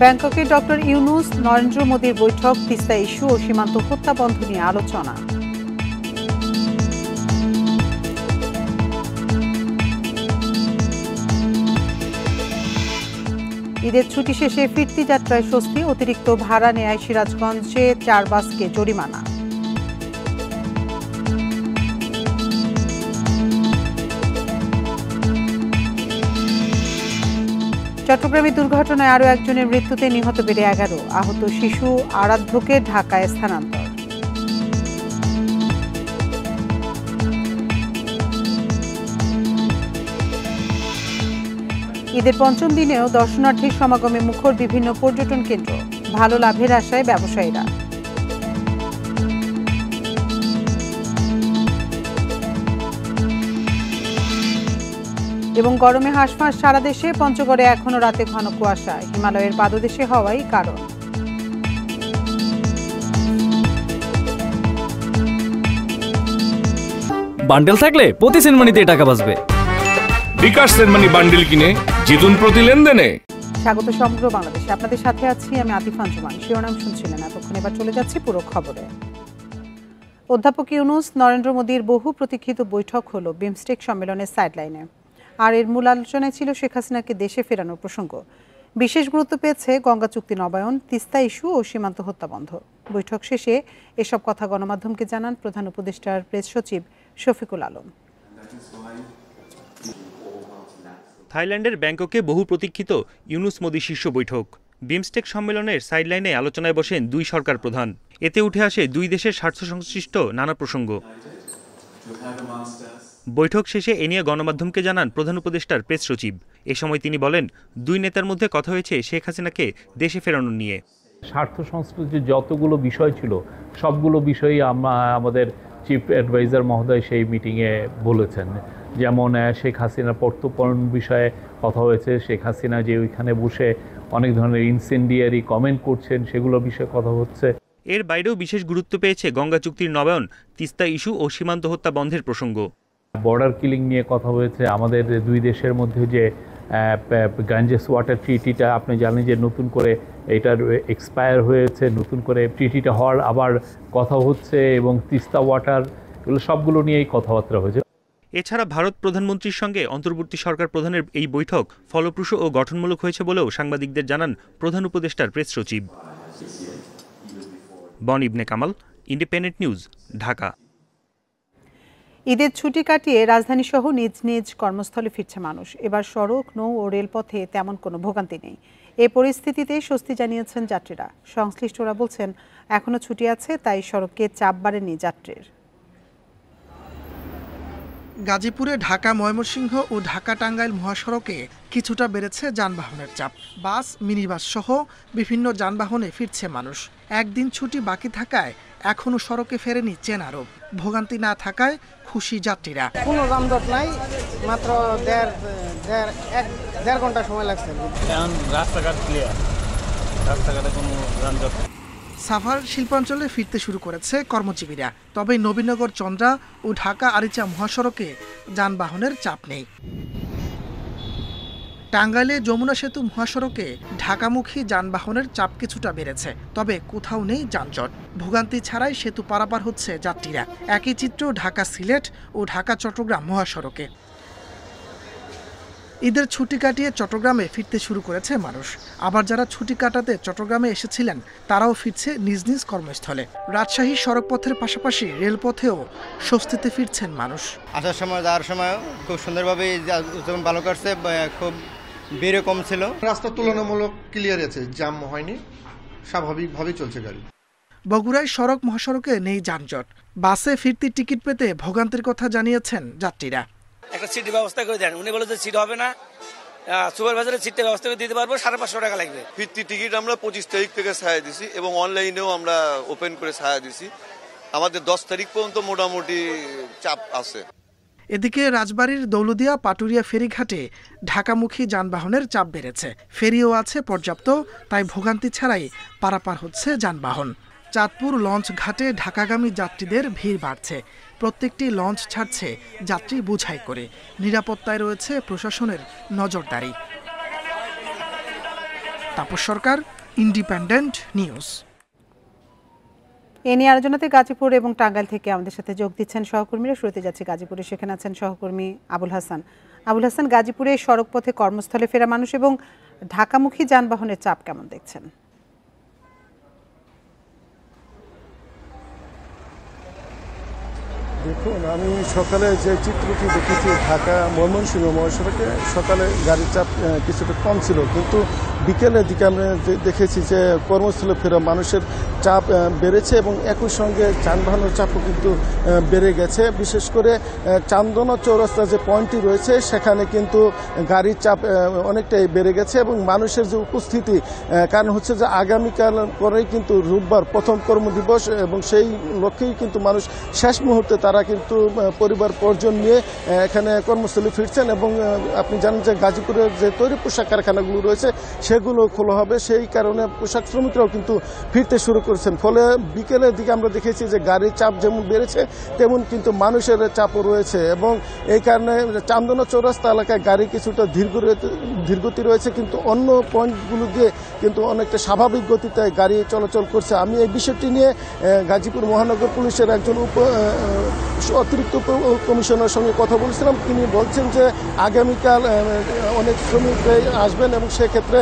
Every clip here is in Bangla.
ব্যাংককে ডক্টর ইউনূস নরেন্দ্র মোদীর বৈঠক, তিস্তা ইস্যু ও সীমান্ত হত্যা বন্ধ নিয়ে আলোচনা। ঈদের ছুটি শেষে ফিরতি যাত্রায় স্বস্তি, অতিরিক্ত ভাড়া নেয় সিরাজগঞ্জে 4 বাসকে জরিমানা। চট্টগ্রামে দুর্ঘটনায় আরও একজনের মৃত্যুতে, নিহত বেড়ে 11, আহত শিশু আরাধ্যকে ঢাকায় স্থানান্তর। ঈদের পঞ্চম দিনেও দর্শনার্থীর সমাগমে মুখর বিভিন্ন পর্যটন কেন্দ্র, ভালো লাভের আশায় ব্যবসায়ীরা। এবং গরমে হাঁসফাঁস সারা দেশে, পঞ্চগড়ে এখনো রাতে ঘন কুয়াশা, হিমালয়ের পাদদেশে হওয়াই কারণ। বান্ডেল থাকলে প্রতি সেনমানিতে টাকা বাঁচবে। বিকাশ সেনমানি বান্ডেল কিনে জিতুন প্রতি লেনদেনে। স্বাগত সমগ্র বাংলাদেশে, আপনাদের সাথে আছি আমি আতিফ আঞ্জুমান। শিরোনাম শুনছিলেন এতক্ষণ, এবার চলে যাচ্ছি পুরো খবরে। অধ্যাপক ইউনূস নরেন্দ্র মোদীর বহু প্রতীক্ষিত বৈঠক হলো বিমস্টেক সম্মেলনের সাইডলাইনে। আর এর মূল আলোচনায় ছিল শেখ হাসিনাকে দেশে ফেরানোর প্রসঙ্গ। বিশেষ গুরুত্ব পেয়েছে গঙ্গা চুক্তি নবায়ন, তিস্তা ইস্যু ও সীমান্ত হত্যা বন্ধ। বৈঠক শেষে এসব কথা গণমাধ্যমকে জানান প্রধান উপদেষ্টার প্রেস সচিব শফিকুল আলম। থাইল্যান্ডের ব্যাংককে বহু প্রতীক্ষিত ইউনূস মোদী শীর্ষ বৈঠক। বিমস্টেক সম্মেলনের সাইডলাইনে আলোচনায় বসেন দুই সরকার প্রধান। এতে উঠে আসে দুই দেশের স্বার্থ সংশ্লিষ্ট নানা প্রসঙ্গ। বৈঠক শেষে এ নিয়ে গণমাধ্যমকে জানান প্রধান উপদেষ্টার প্রেস সচিব। এ সময় তিনি বলেন, দুই নেতার মধ্যে কথা হয়েছে শেখ হাসিনাকে দেশে ফেরানো নিয়ে। স্বার্থ সংশ্লিষ্ট যতগুলো বিষয় ছিল সবগুলো বিষয়ই আমাদের চিফ অ্যাডভাইজার মহোদয় সেই মিটিংয়ে বলেছেন। যেমন শেখ হাসিনার প্রত্যর্পণ বিষয়ে কথা হয়েছে, শেখ হাসিনা যে ওইখানে বসে অনেক ধরনের ইনসেন্ডিয়ারি কমেন্ট করছেন সেগুলো বিষয়ে কথা হচ্ছে। এর বাইরেও বিশেষ গুরুত্ব পেয়েছে গঙ্গা চুক্তির নবায়ন, তিস্তা ইস্যু ও সীমান্ত হত্যা বন্ধের প্রসঙ্গ। বর্ডার কিলিং নিয়ে কথা হয়েছে। আমাদের দুই দেশের মধ্যে যে গাঞ্জেস ওয়াটার ট্রিটিটা আপনি জানেন যে নতুন করে এটার এক্সপায়ার হয়েছে, নতুন করে ট্রিটিটা হওয়ার আবার কথা হচ্ছে, এবং তিস্তা ওয়াটার, এগুলো সবগুলো নিয়েই কথাবার্তা হয়েছে। এছাড়া ভারত প্রধানমন্ত্রীর সঙ্গে অন্তর্বর্তী সরকার প্রধানের এই বৈঠক ফলপ্রসূ ও গঠনমূলক হয়েছে বলেও সাংবাদিকদের জানান প্রধান উপদেষ্টার প্রেস সচিব। বন ইবনে কামাল, ইন্ডিপেন্ডেন্ট নিউজ, ঢাকা। ঈদের ছুটি কাটিয়ে রাজধানীসহ নিজ নিজ কর্মস্থলে ফিরছে মানুষ। এবার সড়ক, নৌ ও রেলপথে তেমন কোনো ভোগান্তি নেই। এই পরিস্থিতিতে স্বস্তি জানিয়েছেন যাত্রীরা। সংশ্লিষ্টরা বলছেন, এখনও ছুটি আছে, তাই সড়কে চাপ বাড়েনি যাত্রীর। গাজীপুরে ঢাকা ময়মনসিংহ ও ঢাকা টাঙ্গাইল মহাসড়কে কিছুটা বেড়েছে যানবাহনের চাপ। বাস, মিনিবাস সহ বিভিন্ন যানবাহনে ফিরছে মানুষ। একদিন ছুটি বাকি থাকায় এখনো সড়কে ফেরেনি চেনা রূপ। ভোগান্তি না থাকায় খুশি যাত্রীরা। কোনো যানজট নাই, মাত্র দেড় ঘন্টা সময় লাগছে। রাস্তাঘাট ক্লিয়ার, রাস্তাঘাটে কোনো যানজট। সাভার শিল্পাঞ্চলে ফিরতে শুরু করেছে কর্মজীবীরা। তবে নবীনগর, চন্দ্রা ও ঢাকা আরিচা মহাসড়কে যানবাহনের চাপ নেই। টাঙ্গাইলে যমুনা সেতু মহাসড়কে ঢাকামুখী যানবাহনের চাপ কিছুটা বেড়েছে, তবে কোথাও নেই যানজট। ভোগান্তি ছাড়াই সেতু পারাপার হচ্ছে যাত্রীরা। একই চিত্র ঢাকা সিলেট ও ঢাকা চট্টগ্রাম মহাসড়কে। ঈদের ছুটি কাটিয়ে চট্টগ্রামে ফিরতে শুরু করেছে মানুষ। আবার যারা ছুটি কাটাতে চট্টগ্রামে এসেছিলেন তারাও ফিরছে নিজ নিজ কর্মস্থলে। রাজশাহী সড়কপথের পাশাপাশি রেলপথেও স্বস্তিতে ফিরছেন মানুষ। আসার সময় যাওয়ার সময় খুব সুন্দরভাবে ভালো করছে, খুব ভিড়ও কম ছিল। রাস্তা তুলনামূলক ক্লিয়ার আছে, জ্যাম হয়নি, স্বাভাবিকভাবেই চলছে গাড়ি। বগুড়ায় সড়ক মহাসড়কে নেই যানজট। বাসে ফিরতি টিকিট পেতে ভোগান্তির কথা জানিয়েছেন যাত্রীরা। একটা সিট ব্যবস্থা করে দেন, উনি বলে যে সিট হবে না, সুপারভাইজারের সিটটা ব্যবস্থা করে দিতে পারবো, 550 টাকা লাগবে। ফিরতি টিকিট আমরা 25 তারিখ থেকে ছায়া দিছি এবং অনলাইনেও আমরা ওপেন করে ছায়া দিছি। আমাদের 10 তারিখ পর্যন্ত মোটামুটি চাপ আছে। এদিকে রাজবাড়ীর দৌলদিয়া পাটুরিয়া ফেরিঘাটে ঢাকামুখী যানবাহনের চাপ বেড়েছে। ফেরিও আছে পর্যাপ্ত, তাই ভোগান্তি ছাড়াই পারাপার হচ্ছে যানবাহন। চাঁদপুর লঞ্চ ঘাটে ঢাকাগামী যাত্রীদের ভিড় বাড়ছে। প্রত্যেকটি লঞ্চ ছাড়ছে যাত্রী বোঝাই করে। নিরাপত্তায় রয়েছে প্রশাসনের নজরদারি। তাপস সরকার, ইন্ডিপেন্ডেন্ট নিউজ। এ নিয়ে আলোচনাতে গাজীপুর এবং টাঙ্গাইল থেকে আমাদের সাথে যোগ দিচ্ছেন সহকর্মীরা। শুরুতে যাচ্ছি গাজীপুরে, সেখানে আছেন সহকর্মী আবুল হাসান। আবুল হাসান, গাজীপুরে সড়কপথে কর্মস্থলে ফেরা মানুষ এবং ঢাকামুখী যানবাহনের চাপ কেমন দেখছেন? দেখুন, আমি সকালে যে চিত্রটি দেখেছি ঢাকা ময়মনসিংহ মহাসড়কে, সকালে গাড়ির চাপ কিছুটা কম ছিল, কিন্তু বিকেলের দিকে আমরা দেখেছি যে কর্মস্থলে ফেরা মানুষের চাপ বেড়েছে এবং একই সঙ্গে যানবাহনের চাপও কিন্তু বেড়ে গেছে। বিশেষ করে চান্দনা চৌরাস্তা যে পয়েন্টটি রয়েছে সেখানে কিন্তু গাড়ির চাপ অনেকটাই বেড়ে গেছে এবং মানুষের যে উপস্থিতি, কারণ হচ্ছে যে আগামীকাল পরেই কিন্তু রোববার প্রথম কর্মদিবস এবং সেই লক্ষ্যেই কিন্তু মানুষ শেষ মুহূর্তে তারা কিন্তু পরিবার পরিজন নিয়ে এখানে কর্মস্থলে ফিরছেন এবং আপনি জানেন যে গাজীপুরের যে তৈরি পোশাক কারখানাগুলো রয়েছে সেগুলো খোলা হবে, সেই কারণে পোশাক শ্রমিকরাও কিন্তু ফিরতে শুরু করেছেন। ফলে বিকেলের দিকে আমরা দেখেছি যে গাড়ির চাপ যেমন বেড়েছে তেমন কিন্তু মানুষের চাপও রয়েছে এবং এই কারণে চান্দনা চৌরাস্তা এলাকায় গাড়ি কিছুটা ধীরগতি রয়েছে, কিন্তু অন্য পয়েন্টগুলো দিয়ে কিন্তু অনেকটা স্বাভাবিক গতিতে গাড়ি চলাচল করছে। আমি এই বিষয়টি নিয়ে গাজীপুর মহানগর পুলিশের একজন অতিরিক্ত কমিশনারের সঙ্গে কথা বলেছিলাম। তিনি বলছেন যে আগামীকাল অনেক শ্রমিক আসবেন এবং সেক্ষেত্রে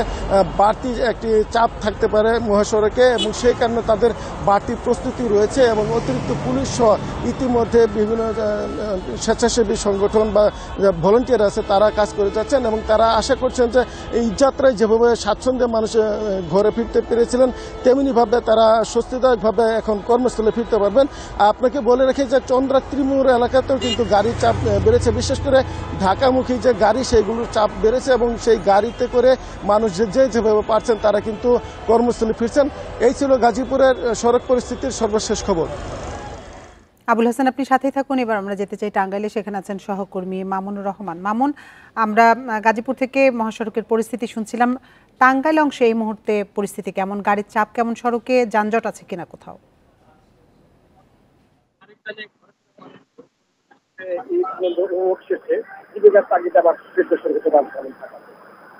বাড়তি একটি চাপ থাকতে পারে মহাসড়কে এবং সেই কারণে তাদের বাড়তি প্রস্তুতি রয়েছে এবং অতিরিক্ত পুলিশ সহ ইতিমধ্যে বিভিন্ন স্বেচ্ছাসেবী সংগঠন বা ভলান্টিয়ার আছে তারা কাজ করে যাচ্ছেন এবং তারা আশা করছেন যে এই যাত্রায় যেভাবে স্বাচ্ছন্দ্যে মানুষ ঘরে ফিরতে পেরেছিলেন তেমনিভাবে তারা স্বস্তিদায়কভাবে এখন কর্মস্থলে ফিরতে পারবেন। আপনাকে বলে রেখে যে চন্দ্রা ত্রিমুর এলাকাতেও কিন্তু গাড়ির চাপ বেড়েছে, বিশেষ করে ঢাকামুখী যে গাড়ি সেগুলোর চাপ বেড়েছে এবং সেই গাড়িতে করে মানুষ যেভাবে পারছেন তারা কিন্তু কর্মস্থলে ফিরছেন। এই ছিল গাজীপুরের সড়ক পরিস্থিতির সর্বশেষ খবর। আবুল হাসান, আপনি সাথেই থাকুন। এবার আমরা যেতে চাই টাঙ্গাইলে, সেখানে আছেন সহকর্মী মামুনুর রহমান। মামুন, আমরা গাজীপুর থেকে মহাসড়কের পরিস্থিতি শুনছিলাম, টাঙ্গাইল অংশে এই মুহূর্তে পরিস্থিতি কেমন? গাড়ির চাপ কেমন? সড়কে যানজট আছে কিনা কোথাও?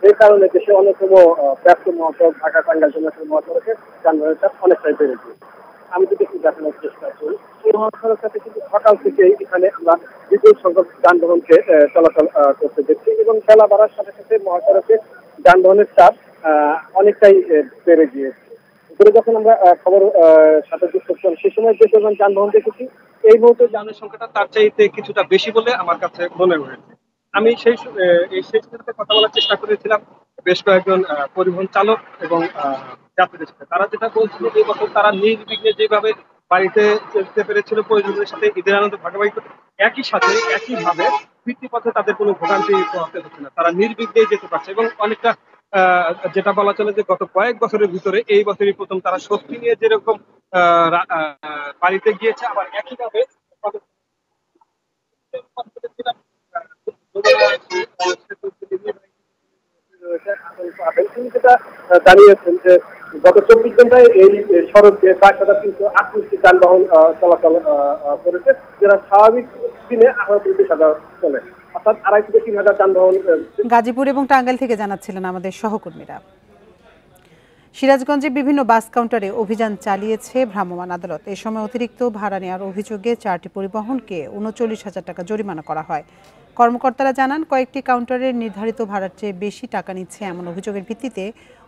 এই কারণে দেশে অন্যতম ব্যস্ত মহাসড়ক ঢাকা টাঙ্গাইল মহাসড়কে যানবাহনের চাপ অনেকটাই বেড়েছে। আমি যদি একটু দেখানোর চেষ্টা করি, এই মহাসড়কটাতে কিন্তু সকাল থেকে এখানে আমরা বিপুল সংখ্যক যানবাহনকে চলাচল করতে দেখছি এবং বেলা বাড়ার সাথে সাথে মহাসড়কে যানবাহনের চাপ অনেকটাই বেড়ে গিয়েছে। উপরে যখন আমরা খবর সাথে যুক্ত করছিলাম সেই সময় যে পরিমাণ যানবাহন দেখেছি, এই মুহূর্তে যানের সংখ্যাটা তার চাইতে কিছুটা বেশি বলে আমার কাছে মনে হয়েছে। আমি সেই সাথে কথা বলার চেষ্টা করেছিলাম বেশ কয়েকজন পরিবহন চালক এবং যাত্রীদের সাথে। তারা যেটা বলছিল এই বছর তারা নির্বিঘ্নে যেভাবে বাড়িতে যেতে পেরেছিল পরিজনদের সাথে ঈদের আনন্দ ভাগাভাগি করতে, একইভাবে ফিরতি পথে তাদের কোনো ভোগান্তি পোহাতে হচ্ছে না, তারা নির্বিঘ্নে যেতে পারছে এবং অনেকটা যেটা বলা চলে যে গত কয়েক বছরের ভিতরে এই বছরই প্রথম তারা স্বস্তি নিয়ে যেরকম বাড়িতে গিয়েছে, আবার একইভাবে তিনি যেটা জানিয়েছেন যে গত 24 ঘন্টায় এই সড়কে 5,338টি যানবাহন চলাচল করেছে, যেটা স্বাভাবিক দিনে 38,000 চলে, অর্থাৎ 2,500 থেকে 3,000 যানবাহন। গাজীপুর এবং টাঙ্গাইল থেকে জানাচ্ছিলেন আমাদের সহকর্মীরা। সিরাজগঞ্জে বিভিন্ন বাস কাউন্টারে অভিযান চালিয়েছে ভ্রাম্যমাণ আদালত। এ সময় অতিরিক্ত ভাড়া নেওয়ার অভিযোগে 4টি পরিবহনকে 39,000 টাকা জরিমানা করা হয়। কর্মকর্তারা জানান, কয়েকটি কাউন্টারের নির্ধারিত ভাড়ার চেয়ে বেশি টাকা নিচ্ছে এমন অভিযোগের ভিত্তিতে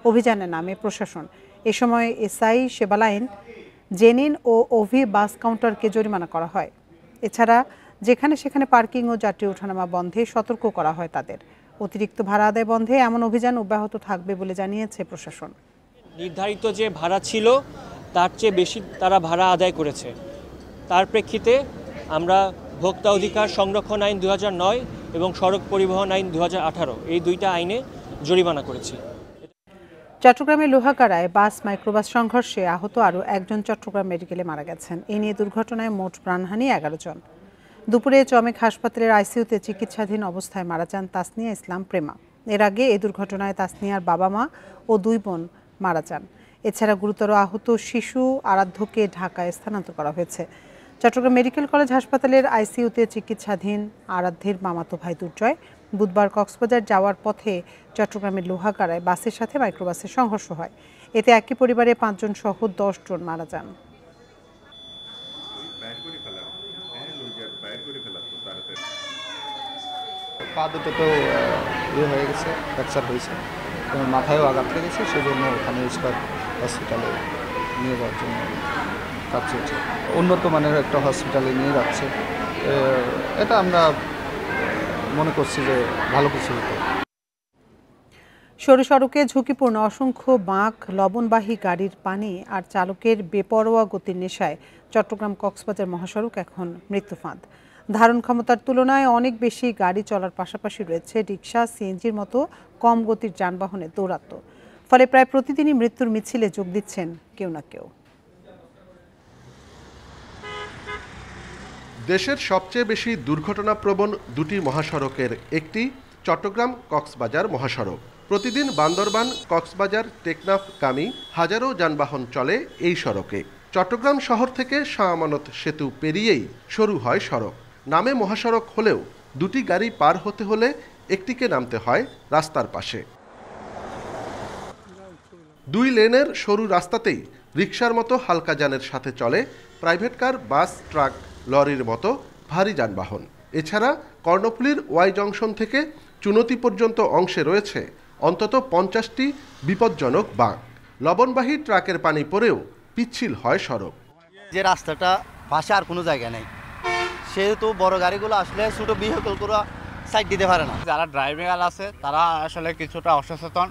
অভিযানে নামে প্রশাসন। এ সময় এসআই সেবালাইন, জেনিন ও ওভি বাস কাউন্টারকে জরিমানা করা হয়। এছাড়া যেখানে সেখানে পার্কিং ও যাত্রী ওঠানামা বন্ধে সতর্ক করা হয় তাদের। অতিরিক্ত ভাড়া আদায় বন্ধে এমন অভিযান অব্যাহত থাকবে বলে জানিয়েছে প্রশাসন। নির্ধারিত যে ভাড়া ছিল তার চেয়ে বেশি তারা ভাড়া আদায় করেছে, তার প্রেক্ষিতে আমরা ভোক্তা অধিকার সংরক্ষণ আইন 2009 এবং সড়ক পরিবহন আইন 2018 এই দুইটা আইনে জরিমানা করেছি। চট্টগ্রামের লোহাগাড়ায় বাস মাইক্রোবাস সংঘর্ষে আহত আরও একজন চট্টগ্রাম মেডিকেলে মারা গেছেন। এ নিয়ে দুর্ঘটনায় মোট প্রাণহানি 11 জন। দুপুরে চমেক হাসপাতালের আইসিইউতে চিকিৎসাধীন অবস্থায় মারা যান তাসনিয়া ইসলাম প্রেমা। এর আগে এই দুর্ঘটনায় তাসনিয়ার বাবা মা ও 2 বোন মারা যান। এছাড়া গুরুতর আহত শিশু আরাধ্যকে ঢাকায় স্থানান্তর করা হয়েছে। চট্টগ্রাম মেডিকেল কলেজ হাসপাতালের আইসিইউতে চিকিৎসাধীন আরাধ্যের মামাতো ভাই দুর্জয় বুধবার কক্সবাজার যাওয়ার পথে চট্টগ্রামের লোহাগাড়ায় বাসের সাথে মাইক্রোবাসের সংঘর্ষ হয়। এতে একই পরিবারে 5 জন সহ 10 জন মারা যান। পা দুটো তো হয়ে গেছে, ফ্র্যাকচার হয়েছে, এবং মাথায়ও আঘাত লেগেছে, সেজন্য ওখানে স্কয়ার হসপিটালে নিয়ে যাওয়ার জন্য কাজ চলছে। উন্নত মানের একটা হসপিটালে নিয়ে যাচ্ছে, এটা আমরা মনে করছি যে ভালো কিছু হতো। সরু সড়কে ঝুঁকিপূর্ণ অসংখ্য বাঁক, লবণবাহী গাড়ির পানি আর চালকের বেপরোয়া গতির নেশায় চট্টগ্রাম কক্সবাজার মহাসড়ক এখন মৃত্যু ফাঁদ। ধারণ ক্ষমতার তুলনায় অনেক বেশি গাড়ি চলার পাশাপাশি রয়েছে রিকশা, সিএনজির মতো কম গতির যানবাহনের দৌরাত্ম্য। ফলে প্রায় প্রতিদিনই মৃত্যুর মিছিলে যোগ দিচ্ছেন কেউ না কেউ। দেশের সবচেয়ে বেশি দুর্ঘটনাপ্রবণ দুটি মহাসড়কের একটি চট্টগ্রাম কক্সবাজার মহাসড়ক। প্রতিদিন বান্দরবান কক্সবাজার টেকনাফগামী হাজারো যানবাহন চলে এই সড়কে। চট্টগ্রাম শহর থেকে শাহ আমানত সেতু পেরিয়েই শুরু হয় সড়ক। নামে মহাসড়ক হলেও দুটি গাড়ি পার হতে হলে একটিকে নামতে হয় রাস্তার পাশে। 2 লেনের সরু রাস্তাতেই রিকশার মতো হালকা যানের সাথে চলে প্রাইভেট কার, বাস, ট্রাক, লরির মতো ভারী যানবাহন। এছাড়া কর্ণফুলীর ওয়াই জংশন থেকে চুনতি পর্যন্ত অংশে রয়েছে অন্তত 50টি বিপজ্জনক বাঁক। লবণবাহী ট্রাকের পানি পড়েও পিচ্ছিল হয় সড়ক। যে রাস্তাটা পাশে আর কোনো জায়গা নেই, সেহেতু বড় গাড়িগুলো আসলে ছোট ভেহিকলগুলো সাইড দিতে পারে না। যারা ড্রাইভিং আছে তারা আসলে কিছুটা অসচেতন,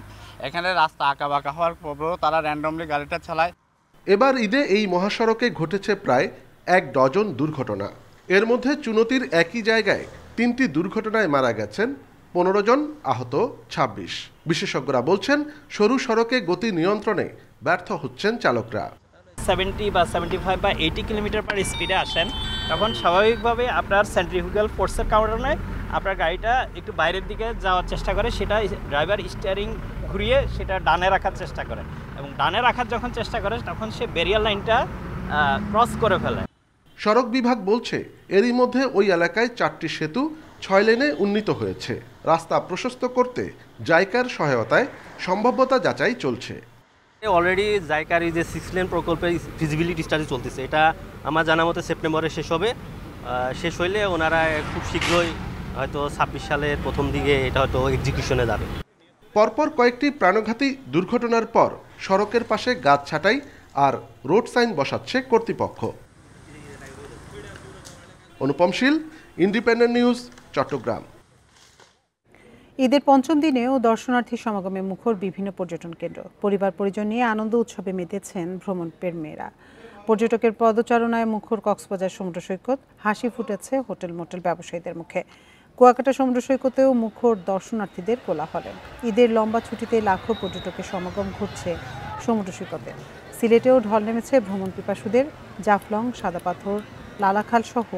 এখানে রাস্তা আঁকা বাঁকা হওয়ার পরেও তারা র্যান্ডমলি গাড়িটা চালায়। এবার ঈদে এই মহাসড়কে ঘটেছে প্রায় 1 ডজন দুর্ঘটনা। এর মধ্যে চুনতির একই জায়গায় 3টি দুর্ঘটনায় মারা গেছেন 15 জন, আহত 26। বিশেষজ্ঞরা বলছেন সরু সড়কে গতি নিয়ন্ত্রণে ব্যর্থ হচ্ছেন চালকরা। 70 বা 75 বা 80 কিলোমিটার পার স্পিডে আসেন, তখন স্বাভাবিকভাবে আপনার সেন্ট্রিফুগাল ফোর্সের কারণে আপনার গাড়িটা একটু বাইরের দিকে যাওয়ার চেষ্টা করে, সেটা ড্রাইভার স্টিয়ারিং ঘুরিয়ে সেটা ডানে রাখার চেষ্টা করে, এবং ডানে রাখার যখন চেষ্টা করে তখন সে ব্যারিয়ার লাইনটা ক্রস করে ফেলে। সড়ক বিভাগ বলছে এরই মধ্যে ওই এলাকায় 4টি সেতু 6 লেনে উন্নীত হয়েছে। রাস্তা প্রশস্ত করতে জাইকার সহায়তায় সম্ভাব্যতা যাচাই চলছে। অলরেডি জাইকার যে 6 লেন প্রকল্পের ফিজিবিলিটি স্টাডি চলতেছে, এটা আমার জানা মতে সেপ্টেম্বরে শেষ হবে। শেষ হইলে ওনারা খুব শীঘ্রই হয়তো 26 সালের প্রথম দিকে এটা হয়তো এক্সিকিউশনে যাবে। পরপর কয়েকটি প্রাণঘাতী দুর্ঘটনার পর সড়কের পাশে গাছ ছাঁটাই আর রোড সাইন বসাচ্ছে কর্তৃপক্ষ। অনুপম শীল, ইন্ডিপেন্ডেন্ট নিউজ, চট্টগ্রাম। ঈদের পঞ্চম দিনেও দর্শনার্থী সমাগমে মুখর বিভিন্ন পর্যটন কেন্দ্র। পরিবার পরিজন নিয়ে আনন্দ উৎসবে মেতেছেন ভ্রমণ প্রেমীরা। পর্যটকের পদচারণায় মুখর কক্সবাজার সমুদ্র সৈকত, হাসি ফুটেছে হোটেল মোটেল ব্যবসায়ীদের মুখে। কুয়াকাটা সমুদ্র সৈকতেও মুখর দর্শনার্থীদের কোলাহলে। ঈদের লম্বা ছুটিতে লাখো পর্যটকের সমাগম ঘটছে সমুদ্র সৈকতে। সিলেটেও ঢল নেমেছে ভ্রমণ পিপাসুদের। জাফলং, সাদা পাথর, লালাখাল সহ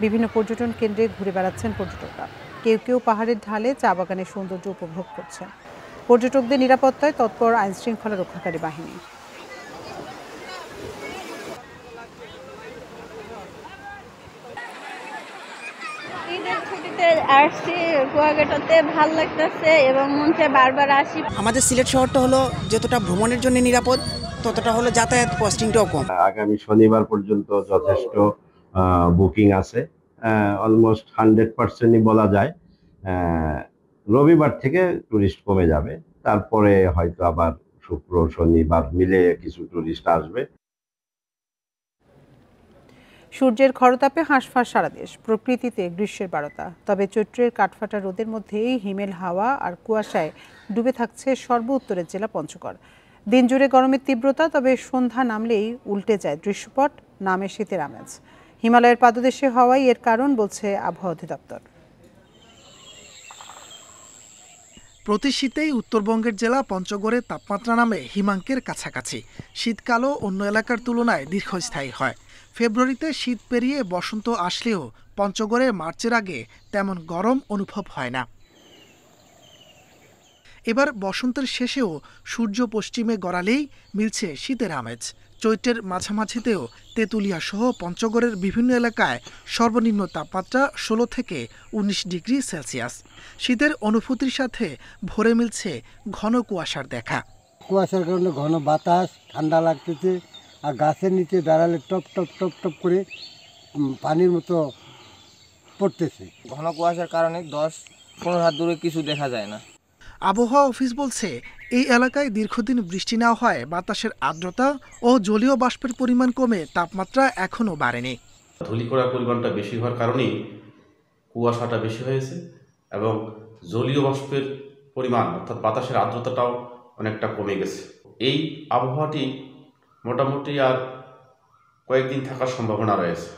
বিভিন্ন পর্যটন কেন্দ্রে ঘুরে বেড়াচ্ছেন পর্যটকরা। কেউ কেউ পাহাড়ের ঢালে চা বাগানের সৌন্দর্য উপভোগ করছেন। পর্যটকদের নিরাপত্তায় তৎপর আইনশৃঙ্খলা রক্ষাকারী বাহিনী। ঈদের ছুটিতে আসছি কুয়াকাটাতে, ভালো লাগতেছে এবং মন চায় বারবার আসি। আমাদের সিলেট শহরটা হলো যতটা ভ্রমণের জন্য নিরাপদ, ততটা হলো যাতায়াত কস্টিংটাও কম। আগামী শনিবার পর্যন্ত যথেষ্ট বুকিং আছে, অলমোস্ট 100%ই বলা যায়। রবিবার থেকে টুরিস্ট কমে যাবে, তারপরে হয়তো আবার শুক্র শনিবার মিলে কিছু টুরিস্ট আসবে। সূর্যের খরতাপে হাঁসফাঁস সারা দেশ, প্রকৃতিতে গ্রীষ্মের বারতা। তবে চৈত্রের কাঠফাটা রোদের মধ্যেই হিমেল হাওয়া আর কুয়াশায় ডুবে থাকছে সর্ব উত্তরের জেলা পঞ্চগড়। দিনজুড়ে গরমের তীব্রতা, তবে সন্ধ্যা নামলেই উল্টে যায় দৃশ্যপট, নামে শীতের আমেজ। হিমালয়ের পাদদেশে হওয়াই এর কারণ বলছে আবহাওয়া অধিদপ্তর। প্রতি শীতেই উত্তরবঙ্গের জেলা পঞ্চগড়ের তাপমাত্রা নামে হিমাঙ্কের কাছাকাছি। শীতকালও অন্য এলাকার তুলনায় দীর্ঘস্থায়ী হয়। ফেব্রুয়ারিতে শীত পেরিয়ে বসন্ত আসলেও পঞ্চগড়ে মার্চের আগে তেমন গরম অনুভব হয় না। এবার বসন্তের শেষেও সূর্য পশ্চিমে গড়ালেই মিলছে শীতের আমেজ। চৈত্রের মাঝামাঝিতেও তেঁতুলিয়া সহ পঞ্চগড়ের বিভিন্ন এলাকায় সর্বনিম্ন তাপমাত্রা 16 থেকে 19 ডিগ্রি সেলসিয়াস। শীতের অনুভূতির সাথে ভরে মিলছে ঘন কুয়াশার দেখা। কুয়াশার কারণে ঘন বাতাস, ঠান্ডা লাগতেছে, আর গাছের নিচে দাঁড়ালে টপ টপ টপ টপ করে পানির মতো পড়তেছে। ঘন কুয়াশার কারণে 10-15 হাত দূরে কিছু দেখা যায় না। আবহাওয়া অফিস বলছে, এই এলাকায় দীর্ঘদিন বৃষ্টি না হয় বাতাসের আর্দ্রতা ও জলীয় বাষ্পের পরিমাণ কমে তাপমাত্রা এখনও বাড়েনি। ধূলিকণার পরিমাণটা বেশি হওয়ার কারণেই কুয়াশাটা বেশি হয়েছে এবং জলীয় বাষ্পের পরিমাণ অর্থাৎ বাতাসের আর্দ্রতাটাও অনেকটা কমে গেছে। এই আবহাওয়াটি মোটামুটি আর কয়েকদিন থাকার সম্ভাবনা রয়েছে।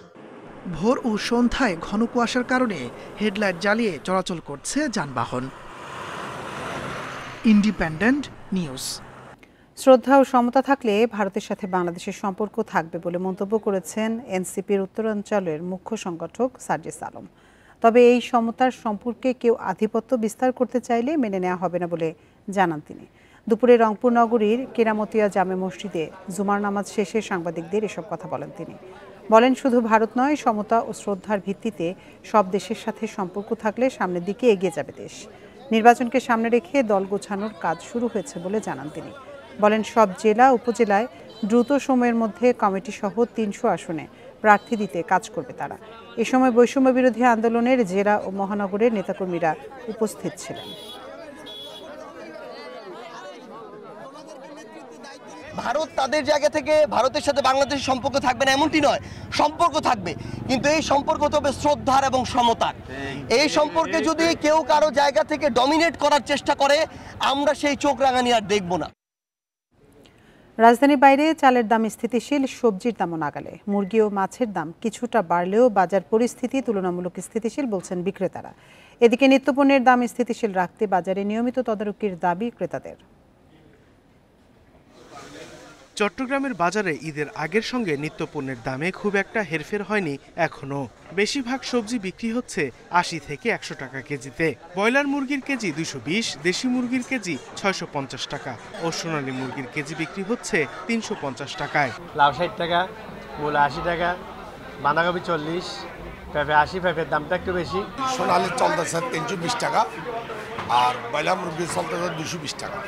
ভোর ও সন্ধ্যায় ঘন কুয়াশার কারণে হেডলাইট জ্বালিয়ে চলাচল করছে যানবাহন। Independent news. শ্রদ্ধা ও সমতা থাকলে ভারতের সাথে বাংলাদেশের সম্পর্ক থাকবে বলে মন্তব্য করেছেন এনসিপির উত্তরাঞ্চলের মুখ্য সংগঠক সার্জিস আলম। তবে এই সমতার সম্পর্কে কেউ আধিপত্য বিস্তার করতে চাইলে মেনে নেওয়া হবে না বলে জানান তিনি। দুপুরে রংপুর নগরীর কেরামতিয়া জামে মসজিদে জুমার নামাজ শেষে সাংবাদিকদের এসব কথা বলেন তিনি। বলেন, শুধু ভারত নয়, সমতা ও শ্রদ্ধার ভিত্তিতে সব দেশের সাথে সম্পর্ক থাকলে সামনের দিকে এগিয়ে যাবে দেশ। নির্বাচনকে সামনে রেখে দল গোছানোর কাজ শুরু হয়েছে বলে জানান তিনি। বলেন, সব জেলা উপজেলায় দ্রুত সময়ের মধ্যে কমিটি সহ 300 আসনে প্রার্থী দিতে কাজ করবে তারা। এ সময় বৈষম্য বিরোধী আন্দোলনের জেলা ও মহানগরের নেতাকর্মীরা উপস্থিত ছিলেন। ভারত তাদের জায়গা থেকে ভারতের সাথে বাংলাদেশের সম্পর্ক থাকবে না এমনটি নয়, সম্পর্ক থাকবে, কিন্তু এই সম্পর্ক তবে শ্রদ্ধার এবং সমতার। এই সম্পর্কে যদি কেউ কারো জায়গা থেকে ডমিনেট করার চেষ্টা করে, আমরা সেই চোখ রাঙানি আর দেখব না। রাজধানীর বাইরে চালের দাম স্থিতিশীল, সবজির দামও নাগালে। মুরগি ও মাছের দাম কিছুটা বাড়লেও বাজার পরিস্থিতি তুলনামূলক স্থিতিশীল বলছেন বিক্রেতারা। এদিকে নিত্যপণ্যের দাম স্থিতিশীল রাখতে বাজারে নিয়মিত তদারকির দাবি ক্রেতাদের। চট্টগ্রামের বাজারে ঈদের আগের সঙ্গে নিত্যপণ্যের দামে খুব একটা হেরফের হয়নি এখনো। বেশিরভাগ সবজি বিক্রি হচ্ছে 80 থেকে 100 টাকা কেজিতে। ব্রয়লার মুরগির কেজি 220, দেশি মুরগির কেজি 650 টাকা ও সোনালী মুরগির কেজি বিক্রি হচ্ছে 350 টাকায়। লাউ 60 টাকা, মূলা 80 টাকা, বাঁধাকপি 40, পেঁপে 80, পেঁপের দামটা একটু বেশি। সোনালী চলতেছে 320 টাকা আর ব্রয়লার মুরগি চলতেছে 220 টাকা।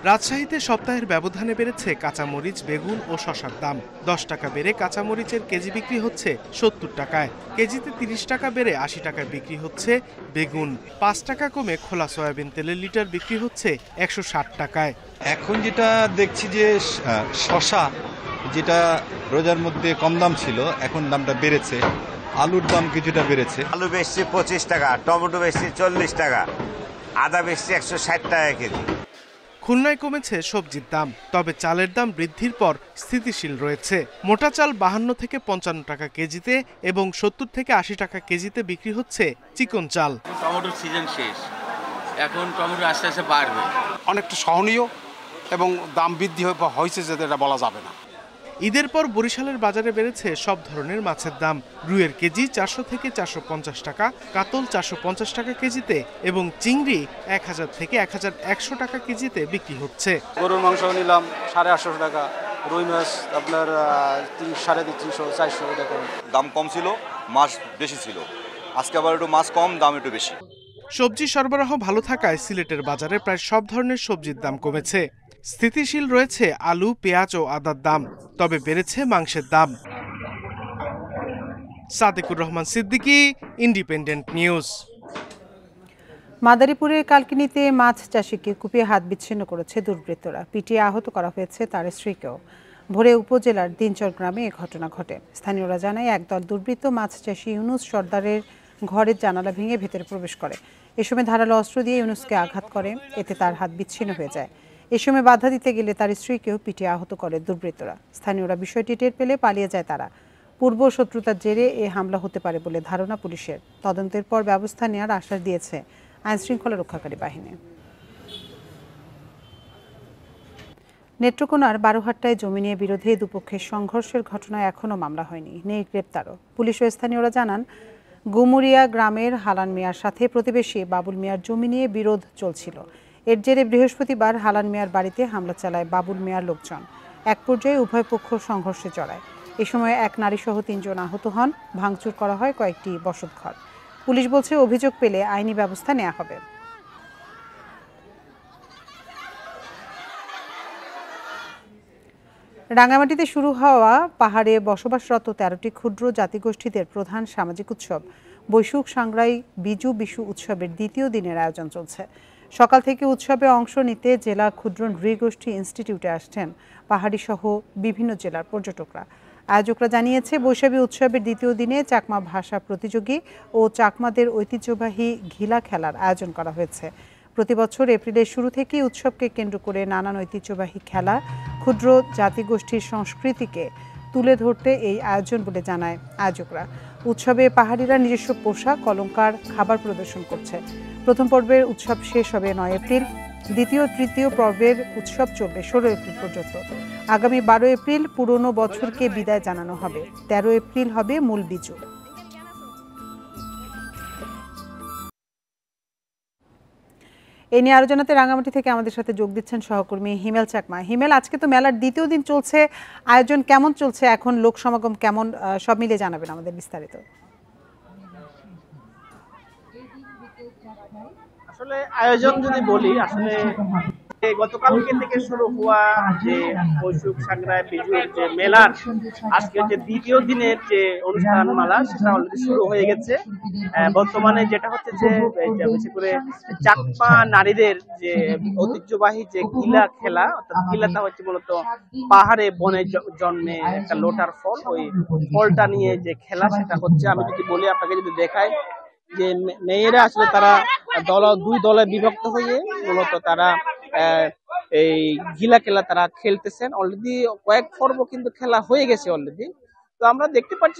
রাজশাহীতে সপ্তাহের ব্যবধানে বেড়েছে কাঁচামরিচ, বেগুন ও শসার দাম। 10 টাকা বেড়ে কাঁচামরিচের কেজি বিক্রি হচ্ছে 70 টাকায়। কেজিতে 30 টাকা বেড়ে 80 টাকায় বিক্রি হচ্ছে বেগুন। 5 টাকা কমে খোলা সয়াবিন তেলের লিটার বিক্রি হচ্ছে 160 টাকায়। এখন যেটা দেখছি যে শসা, যেটা রোজার মধ্যে কম দাম ছিল, এখন দামটা বেড়েছে। আলুর দাম কিছুটা বেড়েছে। আলু বেশি 25 টাকা, টমেটো বেশি 40 টাকা, আদা বেশি 160 টাকা কেজি। খুলনায় কমেছে সবজির দাম, তবে চালের দাম বৃদ্ধির পর স্থিতিশীল রয়েছে। মোটা চাল 52 থেকে 55 টাকা কেজিতে এবং 70 থেকে 80 টাকা কেজিতে বিক্রি হচ্ছে চিকন চাল। টমেটোর সিজন শেষ, এখন টমেটো আস্তে আস্তে বাড়বে। অনেকটা সহনীয় এবং দাম বৃদ্ধি হয়েছে যেটা এটা বলা যাবে না। ঈদের পর বরিশালের বাজারে বেড়েছে সব ধরনের মাছের দাম। রুইয়ের কেজি 400 থেকে 450 টাকা, কাতল 450 টাকা কেজিতে এবং চিংড়ি 1000 থেকে 1100 টাকা কেজিতে বিক্রি হচ্ছে। গরুর মাংস নিলাম 850 টাকা, রুই মাছ আপনার 350, 400 টাকা। দাম কম ছিল, মাছ বেশি ছিল। আজকে আবার একটু মাছ কম, দাম একটু বেশি। সবজি সরবরাহ ভালো থাকায় সিলেটের বাজারে প্রায় সব ধরনের সবজির দাম কমেছে। স্থিতিশীল রয়েছে আলু, পেঁয়াজ ও আদার দাম, তবে বেড়েছে মাংসের দাম। Sadequr Rahman Siddiqui, independent news. মাদারীপুরের কালকিনিতে মাছ চাষিকে কুপিয়ে হাত বিচ্ছিন্ন করেছে দুর্বৃত্তরা। পিটিয়ে আহত করা হয়েছে তার স্ত্রীকেও। ভোরে উপজেলার দিনচর গ্রামে এ ঘটনা ঘটে। স্থানীয়রা জানায়, একদল দুর্বৃত্ত মাছ চাষি ইউনুস সর্দারের ঘরের জানালা ভেঙে ভেতরে প্রবেশ করে। এ সময় ধারালো অস্ত্র দিয়ে ইউনুসকে আঘাত করে, এতে তার হাত বিচ্ছিন্ন হয়ে যায়। এ সময় বাধা দিতে গেলে তার স্ত্রীকেও পিটিয়ে আহত করে দুর্বৃত্তরা। স্থানীয়রা বিষয়টি টের পেলে পালিয়ে যায় তারা। পূর্ব শত্রুতার জেরে এ হামলা হতে পারে বলে ধারণা পুলিশের। তদন্তের পর ব্যবস্থা নেওয়ার আশ্বাস দিয়েছে আইনশৃঙ্খলা রক্ষাকারী বাহিনী। নেত্রকোনার বারোহাট্টায় জমি নিয়ে বিরোধী দুপক্ষের সংঘর্ষের ঘটনায় এখনও মামলা হয়নি, নেই গ্রেপ্তারও। পুলিশ ও স্থানীয়রা জানান, গুমুরিয়া গ্রামের হালান মিয়ার সাথে প্রতিবেশী বাবুল মিয়ার জমি নিয়ে বিরোধ চলছিল। এর জেরে বৃহস্পতিবার হালান মিয়ার বাড়িতে হামলা চালায় বাবুল মিয়ার লোকজন। এক পর্যায়ে উভয় পক্ষ সংঘর্ষে জড়ায়। এ সময় এক নারীসহ 3 জন আহত হন। ভাঙচুর করা হয় কয়েকটি বসতঘর। পুলিশ বলছে অভিযোগ পেলে আইনি ব্যবস্থা নেওয়া হবে। রাঙ্গামাটিতে শুরু হওয়া পাহাড়ে বসবাসরত 13টি ক্ষুদ্র জাতিগোষ্ঠীদের প্রধান সামাজিক উৎসব বৈশুখ সাংগ্রাই বিজু বিশু উৎসবের দ্বিতীয় দিনের আয়োজন চলছে। সকাল থেকে উৎসবে অংশ নিতে জেলা ক্ষুদ্র নৃগোষ্ঠী ইনস্টিটিউটে আসছেন পাহাড়ি সহ বিভিন্ন জেলার পর্যটকরা। আয়োজকরা জানিয়েছে বৈশাখী উৎসবের দ্বিতীয় দিনে চাকমা ভাষা প্রতিযোগী ও চাকমাদের ঐতিহ্যবাহী ঘিলা খেলার আয়োজন করা হয়েছে। প্রতি বছর এপ্রিলের শুরু থেকেই উৎসবকে কেন্দ্র করে নানান ঐতিহ্যবাহী খেলা ক্ষুদ্র জাতিগোষ্ঠীর সংস্কৃতিকে তুলে ধরতে এই আয়োজন বলে জানায় আয়োজকরা। উৎসবে পাহাড়িরা নিজস্ব পোশাক অলংকার খাবার প্রদর্শন করছে। প্রথম পর্বের উৎসব শেষ হবে 9 এপ্রিল। দ্বিতীয় তৃতীয় পর্বের উৎসব চলবে 16 এপ্রিল পর্যন্ত। আগামী 12 এপ্রিল পুরনো বছরকে বিদায় জানানো হবে। 13 এপ্রিল হবে মূল বিজু। এ নিয়ে আলোচনাতে রাঙ্গামাটি থেকে আমাদের সাথে যোগ দিচ্ছেন সহকর্মী হিমেল চাকমা। হিমেল, আজকে তো মেলার দ্বিতীয় দিন চলছে, আয়োজন কেমন চলছে, এখন লোক সমাগম কেমন, সব মিলে জানাবেন আমাদের বিস্তারিত। আসলে আয়োজন যদি বলি, আসলে গতকালকে থেকে শুরু হওয়া যে বৈশুখ সাংগ্রাই বিজুর যে মেলার আজকে যে দ্বিতীয় দিনের যে অনুষ্ঠান মালা সেটা অলরেডি শুরু হয়ে গেছে। বর্তমানে যেটা হচ্ছে যে বেশি করে চাকমা নারীদের যে ঐতিহ্যবাহী যে গিলা খেলা, অর্থাৎ গিলাটা হচ্ছে মূলত পাহাড়ে বনে জন্মে একটা লোটার ফল, ওই ফলটা নিয়ে যে খেলা সেটা হচ্ছে। আমি যদি বলি আপনাকে, যদি দেখায় যে মেয়েরা আসলে তারা দুই দলে বিভক্ত হয়ে মূলত তারা এই গিলা খেলা তারা খেলতেছেন। অলরেডি কয়েক পর্ব কিন্তু খেলা হয়ে গেছে অলরেডি। তো আমরা দেখতে পাচ্ছি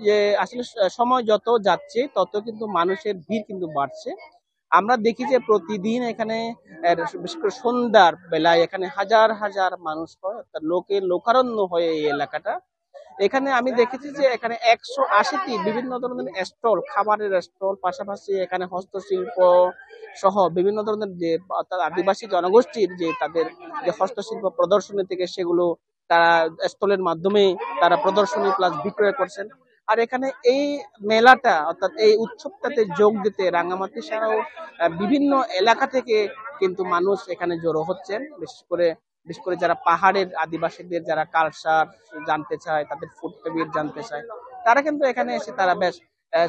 যে আসলে সময় যত যাচ্ছে তত কিন্তু মানুষের ভিড় কিন্তু বাড়ছে। আমরা দেখি যে প্রতিদিন এখানে বিশেষ করে সন্ধ্যার বেলায় এখানে হাজার হাজার মানুষ হয়, অর্থাৎ লোকারণ্য হয় এই এলাকাটা। এখানে আমি দেখেছি যে এখানে 180টি বিভিন্ন ধরনের স্টল, খাবারের স্টল, পাশাপাশি এখানে হস্তশিল্প সহ বিভিন্ন ধরনের যে অর্থাৎ আদিবাসী জনগোষ্ঠীর যে তাদের যে হস্তশিল্প প্রদর্শনী থেকে সেগুলো তারা স্টলের মাধ্যমে তারা প্রদর্শনী প্লাস বিক্রয় করছেন। আর এখানে এই মেলাটা অর্থাৎ এই উৎসবটাতে যোগ দিতে রাঙ্গামাটি ছাড়াও বিভিন্ন এলাকা থেকে কিন্তু মানুষ এখানে জড়ো হচ্ছেন। বিশেষ করে যারা পাহাড়ের আদিবাসীদের যারা কালচার জানতে চায়, তাদের ফুড হ্যাবিট জানতে চায়, তারা কিন্তু এখানে এসে তারা বেশ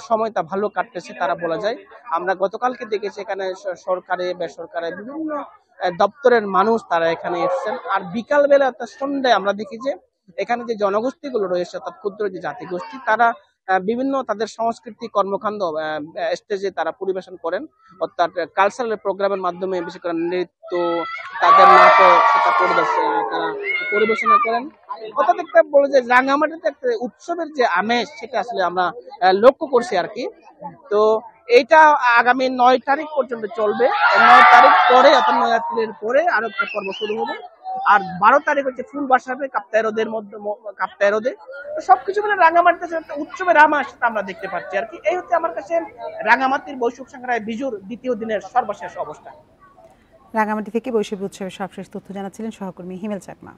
সময়টা ভালো কাটতেছে তারা বলা যায়। আমরা গতকালকে দেখেছি এখানে সরকারি বেসরকারি বিভিন্ন দপ্তরের মানুষ তারা এখানে এসেছেন। আর বিকাল বেলা অর্থাৎ সন্ধ্যায় আমরা দেখি যে এখানে যে জনগোষ্ঠীগুলো রয়েছে অর্থাৎ ক্ষুদ্র যে জাতিগোষ্ঠী, তারা বিভিন্ন তাদের সংস্কৃতি কর্মকাণ্ড স্টেজে তারা পরিবেশন করেন, অর্থাৎ কালচারাল প্রোগ্রামের মাধ্যমে বিশেষ করে নৃত্য, তাদের নাটক সেটা তারা পরিবেশনা করেন। অর্থাৎ একটা বলে যে রাঙ্গামাটিতে একটা উৎসবের যে আমেজ সেটা আসলে আমরা লক্ষ্য করছি আর কি। তো এইটা আগামী 9 তারিখ পর্যন্ত চলবে। 9 তারিখ পরে অর্থাৎ 9 এপ্রিলের পরে আরো একটা পর্ব শুরু হবে। আর 12 তারিখ হচ্ছে ফুল বাসাবে কাপ্তাইরোদের মধ্যে কাপ্তাইরোদে। সবকিছু মিলে রাঙ্গামাটিতে একটা উৎসবের আমেজ আমরা দেখতে পাচ্ছি আর কি। এই হচ্ছে আমার কাছে রাঙ্গামাটির বৈশুখ সাংগ্রাই বিজুর দ্বিতীয় দিনের সর্বশেষ অবস্থা। রাঙ্গামাটি থেকে বৈশাখী উৎসবের সবশেষ তথ্য জানাচ্ছিলেন সহকর্মী হিমেল চাকমা।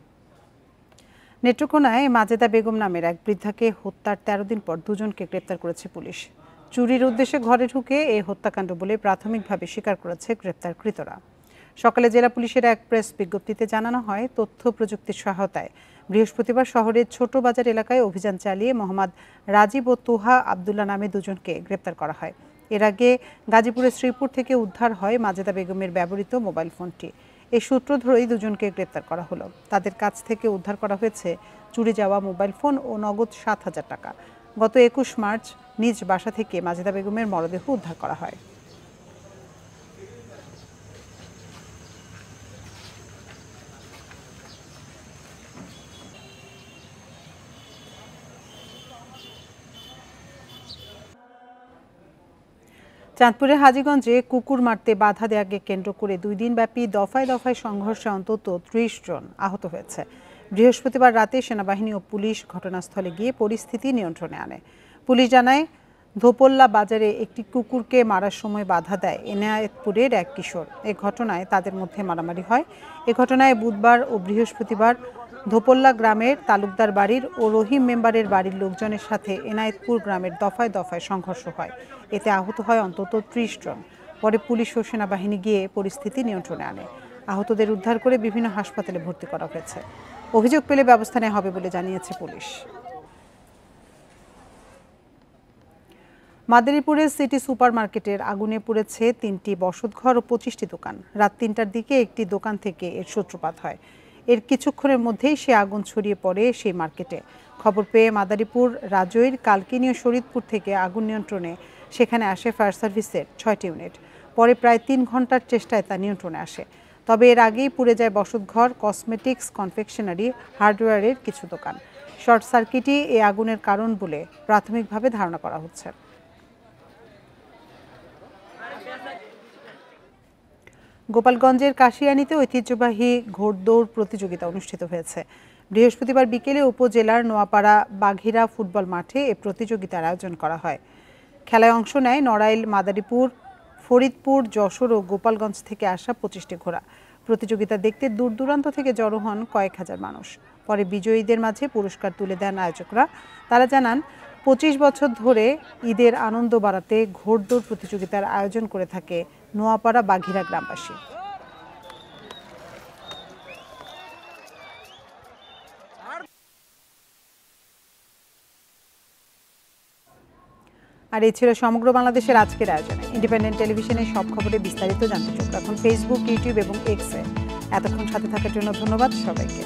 নেত্রকোনায় মাজেদা বেগম নামের এক বৃদ্ধাকে হত্যার 13 দিন পর দুজনকে গ্রেপ্তার করেছে পুলিশ। চুরির উদ্দেশ্যে ঘরে ঢুকে এই হত্যাকাণ্ড বলে প্রাথমিকভাবে স্বীকার করেছে গ্রেপ্তারকৃতরা। সকালে জেলা পুলিশের এক প্রেস বিজ্ঞপ্তিতে জানানো হয়, তথ্য প্রযুক্তির সহায়তায় বৃহস্পতিবার শহরের ছোট বাজার এলাকায় অভিযান চালিয়ে মোহাম্মদ রাজীব ও তোহা আবদুল্লাহ নামে দুজনকে গ্রেপ্তার করা হয়। এর আগে গাজীপুরের শ্রীপুর থেকে উদ্ধার হয় মাজেদা বেগমের ব্যবহৃত মোবাইল ফোনটি। এই সূত্র ধরেই দুজনকে গ্রেপ্তার করা হলো। তাদের কাছ থেকে উদ্ধার করা হয়েছে চুরি যাওয়া মোবাইল ফোন ও নগদ 7,000 টাকা। গত 21 মার্চ নিজ বাসা থেকে মাজেদা বেগমের মরদেহ উদ্ধার করা হয়। চাঁদপুরের হাজীগঞ্জে কুকুর মারতে বাধা দেওয়াকে কেন্দ্র করে 2 দিনব্যাপী দফায় দফায় সংঘর্ষে অন্তত 30 জন আহত হয়েছে। বৃহস্পতিবার রাতে সেনাবাহিনী ও পুলিশ ঘটনাস্থলে গিয়ে পরিস্থিতি নিয়ন্ত্রণে আনে। পুলিশ জানায়, ধোপল্লা বাজারে একটি কুকুরকে মারার সময় বাধা দেয় এনায়েতপুরের এক কিশোর। এ ঘটনায় তাদের মধ্যে মারামারি হয়। এ ঘটনায় বুধবার ও বৃহস্পতিবার ধোপল্লা গ্রামের তালুকদার বাড়ির ও রহিম মেম্বারের বাড়ির লোকজনের সাথে এনায়েতপুর গ্রামের দফায় দফায় সংঘর্ষ হয়। এতে আহত হয় অন্তত ৩০ জন। পরে পুলিশ ও সেনাবাহিনী গিয়ে পরিস্থিতি নিয়ন্ত্রণে আনে। আহতদের উদ্ধার করে বিভিন্ন হাসপাতালে ভর্তি করা হয়েছে। অভিযোগ পেলে ব্যবস্থা নেওয়া হবে বলে জানিয়েছে পুলিশ। মাদারীপুরের সিটি সুপার মার্কেটের আগুনে পুড়েছে ৩টি বসতঘর ও ২৫টি দোকান। রাত ৩টার দিকে একটি দোকান থেকে এর সূত্রপাত হয়। এর কিছুক্ষণের মধ্যেই সে আগুন ছড়িয়ে পড়ে সেই মার্কেটে। খবর পেয়ে মাদারীপুর, রাজৈর, কালকিনি ও শরীদপুর থেকে আগুন নিয়ন্ত্রণে সেখানে আসে ফায়ার সার্ভিসের ৬টি ইউনিট। পরে প্রায় ৩ ঘন্টার চেষ্টায় তা নিয়ন্ত্রণে আসে। তবে এর আগেই পুড়ে যায় বসতঘর, কসমেটিক্স, কনফেকশনারি, হার্ডওয়্যারের কিছু দোকান। শর্ট সার্কিটই এই আগুনের কারণ বলে প্রাথমিকভাবে ধারণা করা হচ্ছে। গোপালগঞ্জের কাশিয়ানীতে ঐতিহ্যবাহী ঘোড়দৌড় প্রতিযোগিতা অনুষ্ঠিত হয়েছে। বৃহস্পতিবার বিকেলে উপজেলার নোয়াপাড়া বাঘিরা ফুটবল মাঠে এ প্রতিযোগিতার আয়োজন করা হয়। খেলায় অংশ নেয় নড়াইল, মাদারীপুর, ফরিদপুর, যশোর ও গোপালগঞ্জ থেকে আসা 25টি ঘোড়া। প্রতিযোগিতা দেখতে দূর দূরান্ত থেকে জড়ো হন কয়েক হাজার মানুষ। পরে বিজয়ীদের মাঝে পুরস্কার তুলে দেন আয়োজকরা। তারা জানান, 25 বছর ধরে ঈদের আনন্দ বাড়াতে ঘোড়দৌড় প্রতিযোগিতার আয়োজন করে থাকে নোয়াপাড়া বাঘিরা গ্রামবাসী। আর এই ছিল সমগ্র বাংলাদেশের আজকের আয়োজনে। ইন্ডিপেন্ডেন্ট টেলিভিশনের সব খবরে বিস্তারিত জানতে চোখ রাখুন ফেসবুক, ইউটিউব এবং এক্সে। এতক্ষণ সাথে থাকার জন্য ধন্যবাদ সবাইকে।